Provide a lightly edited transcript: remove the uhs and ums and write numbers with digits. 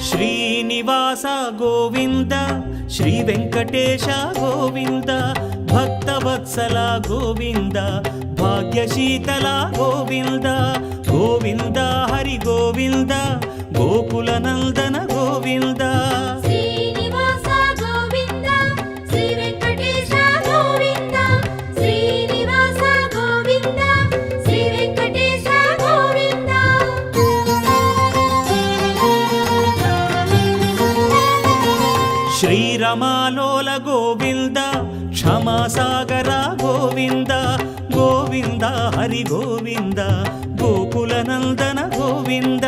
Srinivasa Govinda Shri Venkatesha Govinda Bhaktavatsala Govinda భాగ్యశీతల Govinda Govinda Hari Govinda Gokula Nandana Govinda Srinivasa Govinda Shri Venkatesha Govinda Srinivasa Govinda Shri Venkatesha Govinda శ్రీరమాలోల Govinda క్షమాసాగర Govinda Govinda Hari Govinda Gokula Nandana Govinda